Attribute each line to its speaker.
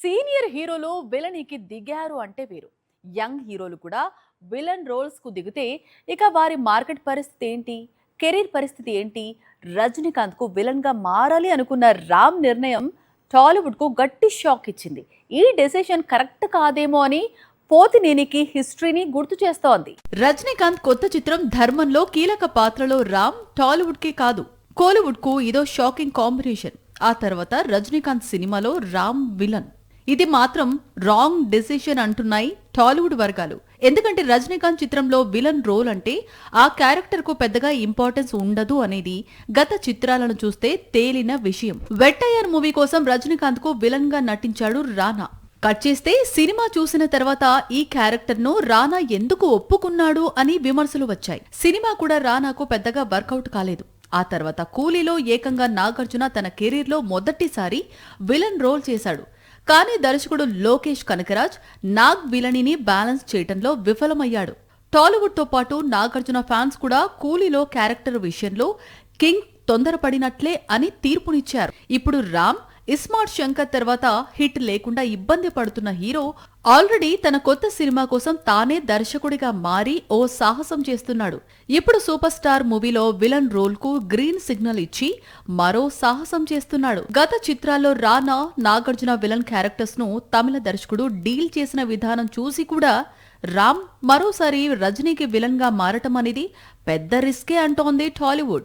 Speaker 1: Senior హీరోలు విలనికి దిగారు అంటే వేరు. యంగ్ హీరోలు కూడా విలన్ రోల్స్ కు దిగితే ఇక వారి మార్కెట్ పరిస్థితి ఏంటి, కెరీర్ పరిస్థితి ఏంటి? రజనీకాంత్ కు విలన్ గా మారాలి అనుకున్న రామ్ నిర్ణయం టాలీవుడ్ కు గట్టి షాక్ ఇచ్చింది. ఈ డెసిషన్ కరెక్ట్ కాదేమో అని పోతినేనికి హిస్టరీని గుర్తు చేస్తోంది. రజనీకాంత్ కొత్త చిత్రం ధర్మంలో కీలక పాత్రలో రామ్ టాలీవుడ్ కి కాదు, కోలీవుడ్ కు ఇదో షాకింగ్ కాంబినేషన్. ఆ తర్వాత రజనీకాంత్ సినిమాలో రామ్ విలన్. ఇది మాత్రం రాంగ్ డెసిషన్ అంటున్నాయి టాలీవుడ్ వర్గాలు. ఎందుకంటే రజనీకాంత్ చిత్రంలో విలన్ రోల్ అంటే ఆ క్యారెక్టర్ కు పెద్దగా ఇంపార్టెన్స్ ఉండదు అనేది గత చిత్రాలను చూస్తే తేలిన విషయం. వెట్టయ్యర్ మూవీ కోసం రజనీకాంత్ కు విలన్ గా నటించాడు రానా. కట్ చేస్తే సినిమా చూసిన తర్వాత ఈ క్యారెక్టర్ ను రానా ఎందుకు ఒప్పుకున్నాడు అని విమర్శలు వచ్చాయి. సినిమా కూడా రానాకు పెద్దగా వర్కౌట్ కాలేదు. ఆ తర్వాత కూలీలో ఏకంగా నాగార్జున తన కెరీర్ లో మొదటిసారి విలన్ రోల్ చేశాడు. కానీ దర్శకుడు లోకేష్ కనకరాజ్ నాగ్ విలనిని బ్యాలెన్స్ చేయటంలో విఫలమయ్యాడు. టాలీవుడ్ తో పాటు నాగార్జున ఫ్యాన్స్ కూడా కూలీలో క్యారెక్టర్ విషయంలో కింగ్ తొందరపడినట్లే అని తీర్పునిచ్చారు. ఇప్పుడు రామ్, ఇస్మార్ట్ శంకర్ తర్వాత హిట్ లేకుండా ఇబ్బంది పడుతున్న హీరో ఆల్రెడీ తన కొత్త సినిమా కోసం తానే దర్శకుడిగా మారి ఓ సాహసం చేస్తున్నాడు. ఇప్పుడు సూపర్ స్టార్ మూవీలో విలన్ రోల్ కు గ్రీన్ సిగ్నల్ ఇచ్చి మరో సాహసం చేస్తున్నాడు. గత చిత్రాల్లో రానా, నాగార్జున విలన్ క్యారెక్టర్స్ ను తమిళ దర్శకుడు డీల్ చేసిన విధానం చూసి కూడా రామ్ మరోసారి రజనీకి విలన్ గా మారటం అనేది పెద్ద రిస్కే అంటోంది టాలీవుడ్.